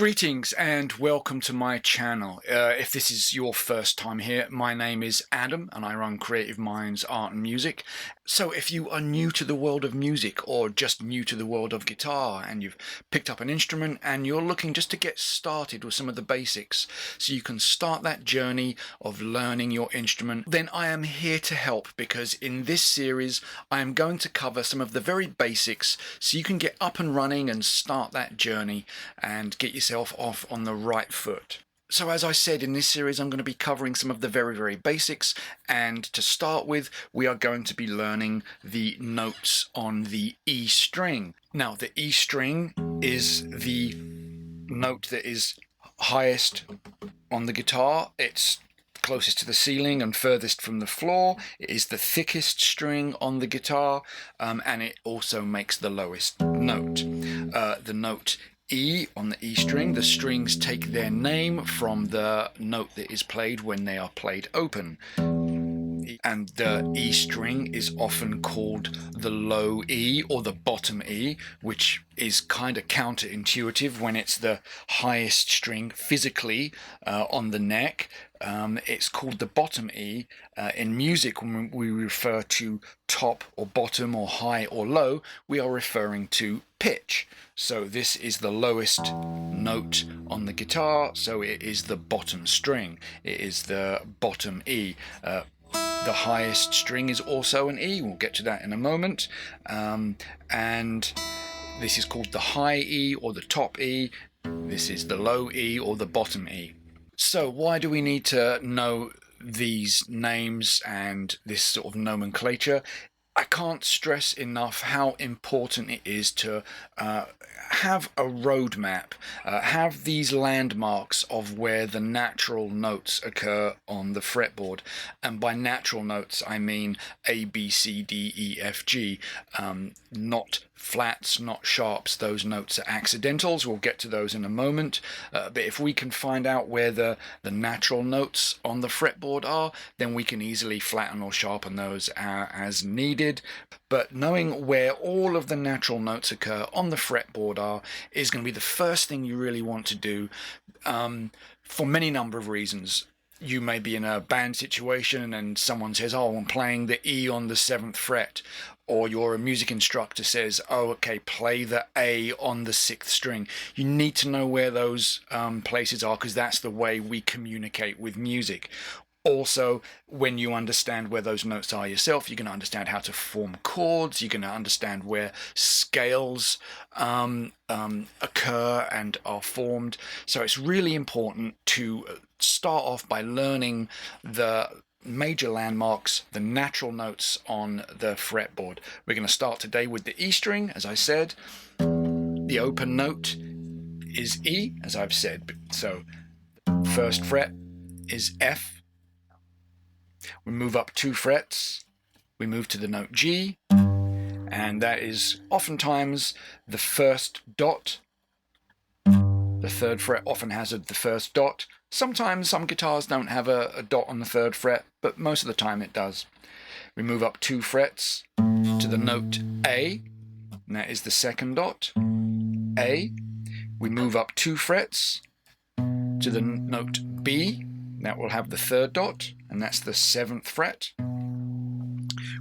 Greetings and welcome to my channel. If this is your first time here, my name is Adam and I run Creative Minds Art and Music. So if you are new to the world of music or just new to the world of guitar and you've picked up an instrument and you're looking just to get started with some of the basics so you can start that journey of learning your instrument, then I am here to help, because in this series I am going to cover some of the very basics so you can get up and running and start that journey and get yourself off on the right foot. So as I said, in this series I'm going to be covering some of the very basics, and to start with we are going to be learning the notes on the E string. Now the E string is the note that is highest on the guitar. It's closest to the ceiling and furthest from the floor. It is the thickest string on the guitar, and it also makes the lowest note. The note E on the E string, the strings take their name from the note that is played when they are played open. And the E string is often called the low E or the bottom E, which is kind of counterintuitive when it's the highest string physically on the neck. It's called the bottom E. In music, when we refer to top or bottom or high or low, we are referring to pitch. So this is the lowest note on the guitar, so it is the bottom string. It is the bottom E. The highest string is also an E. We'll get to that in a moment. And this is called the high E or the top E. This is the low E or the bottom E. So why do we need to know these names and this sort of nomenclature? I can't stress enough how important it is to have a roadmap, have these landmarks of where the natural notes occur on the fretboard. And by natural notes, I mean A, B, C, D, E, F, G, not flats, not sharps. Those notes are accidentals. We'll get to those in a moment. But if we can find out where the natural notes on the fretboard are, then we can easily flatten or sharpen those as needed. But knowing where all of the natural notes occur on the fretboard is going to be the first thing you really want to do, for many number of reasons. You may be in a band situation and someone says, oh, I'm playing the E on the 7th fret. Or you're a music instructor says, oh, okay, play the A on the 6th string. You need to know where those places are, because that's the way we communicate with music. Also, when you understand where those notes are yourself, you're going to understand how to form chords, you're going to understand where scales occur and are formed. So it's really important to start off by learning the major landmarks, the natural notes on the fretboard. We're going to start today with the E string, as I said. The open note is E, as I've said. So first fret is F. We move up 2 frets. We move to the note G, and that is oftentimes the first dot. The 3rd fret often has the first dot. Sometimes some guitars don't have a dot on the 3rd fret, but most of the time it does. We move up 2 frets to the note A, and that is the 2nd dot, A. We move up 2 frets to the note B, that will have the 3rd dot, and that's the 7th fret.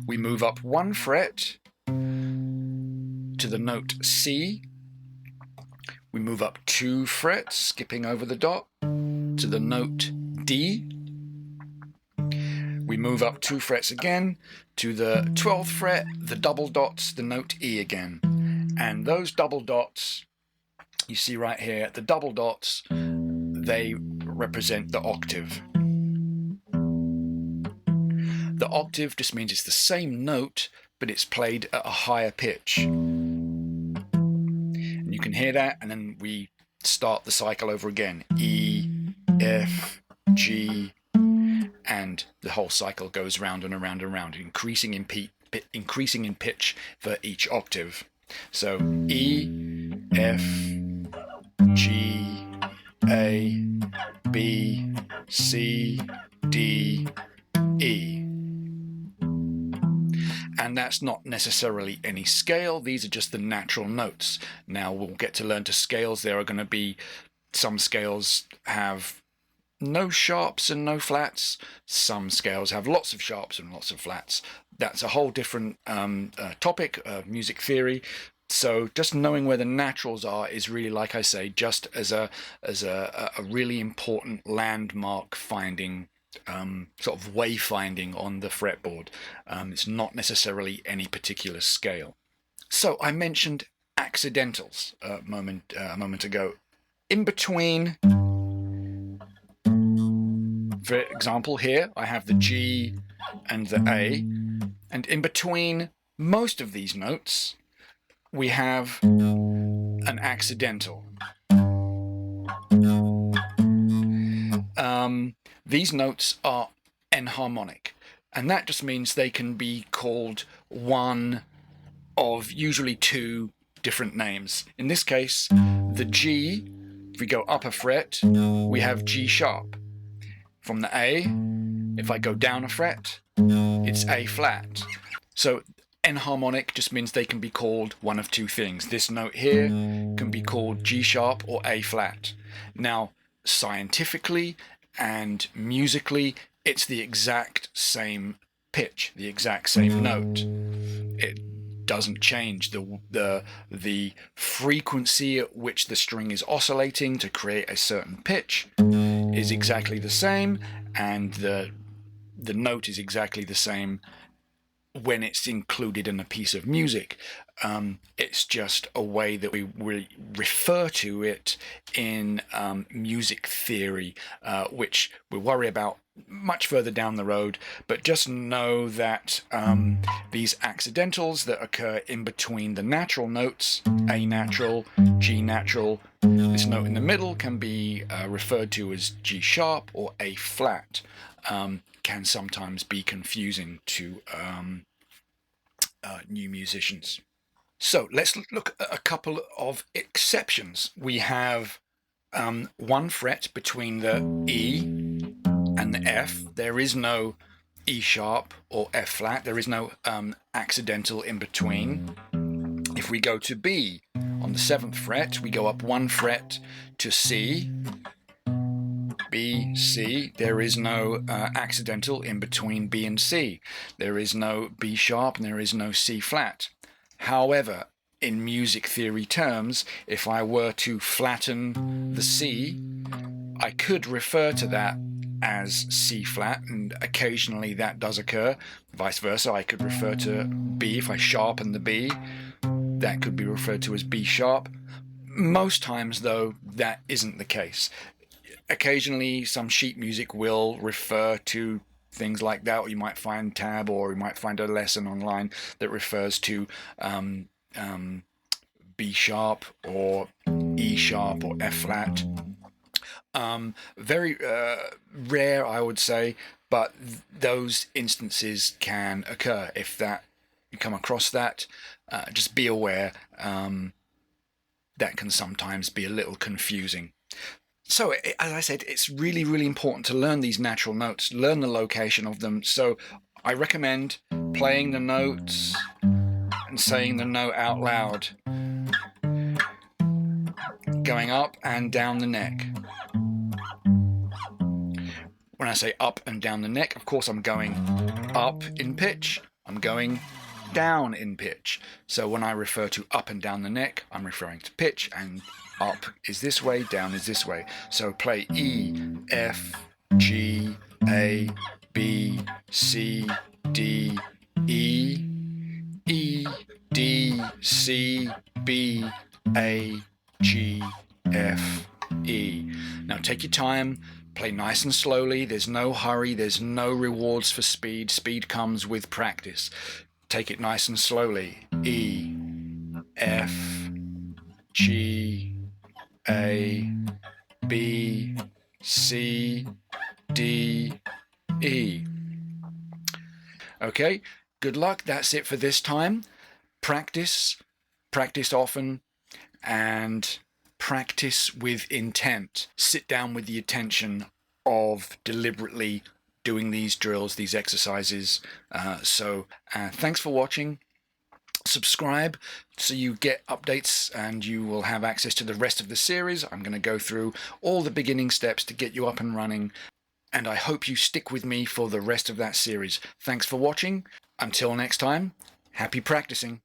We move up 1 fret to the note C. We move up 2 frets, skipping over the dot, to the note D. We move up 2 frets again to the 12th fret, the double dots, the note E again. And those double dots, you see right here, the double dots, they represent the octave. The octave just means it's the same note, but it's played at a higher pitch. And you can hear that, and then we start the cycle over again. E, F, G, and the whole cycle goes round and around and around, increasing in pitch for each octave. So E, F, G, A, B, C, D, E. And that's not necessarily any scale, these are just the natural notes. Now we'll get to learn to scales. There are going to be Some scales have no sharps and no flats. Some scales have lots of sharps and lots of flats. That's a whole different topic of music theory. So just knowing where the naturals are is really, like I say, just as a really important landmark finding, sort of wayfinding on the fretboard. It's not necessarily any particular scale. So I mentioned accidentals a moment ago. In between, for example, here I have the G and the A, and in between most of these notes we have an accidental. These notes are enharmonic, and that just means they can be called one of usually two different names. In this case, the G, if we go up a fret, we have G sharp. From the A, if I go down a fret, it's A flat. So enharmonic just means they can be called one of two things. This note here can be called G sharp or A flat. Now, scientifically and musically, it's the exact same pitch, the exact same note. It doesn't change. The frequency at which the string is oscillating to create a certain pitch is exactly the same, and the note is exactly the same when it's included in a piece of music. It's just a way that we refer to it in music theory, which we worry about much further down the road. But just know that these accidentals that occur in between the natural notes, A natural, G natural, this note in the middle can be referred to as G sharp or A flat, can sometimes be confusing to new musicians. So let's look at a couple of exceptions. We have one fret between the E and the F. There is no E sharp or F flat. There is no accidental in between. If we go to B on the 7th fret, we go up one fret to C, B, C. There is no accidental in between B and C. There is no B sharp and there is no C flat. However, in music theory terms, if I were to flatten the C, I could refer to that as C flat, and occasionally that does occur. Vice versa, I could refer to B. If I sharpen the B, that could be referred to as B sharp. Most times, though, that isn't the case. Occasionally, some sheet music will refer to things like that, or you might find tab, or you might find a lesson online that refers to B sharp or E sharp or F flat. Very rare, I would say, but those instances can occur. If you come across that, just be aware that can sometimes be a little confusing. So, as I said, it's really, really important to learn these natural notes, learn the location of them. So I recommend playing the notes and saying the note out loud, going up and down the neck. When I say up and down the neck, of course I'm going up in pitch, I'm going down in pitch. So when I refer to up and down the neck, I'm referring to pitch, and up is this way, down is this way. So play E, F, G, A, B, C, D, E, E, D, C, B, A, G, F, E. Now take your time, play nice and slowly. There's no hurry, there's no rewards for speed. Speed comes with practice. Take it nice and slowly. E, F, G, A, B, C, D, E. Okay, good luck. That's it for this time. Practice often, and practice with intent. Sit down with the intention of deliberately doing these drills, these exercises. So thanks for watching. subscribe so you get updates and you will have access to the rest of the series. I'm going to go through all the beginning steps to get you up and running, and I hope you stick with me for the rest of that series. Thanks for watching. Until next time, happy practicing.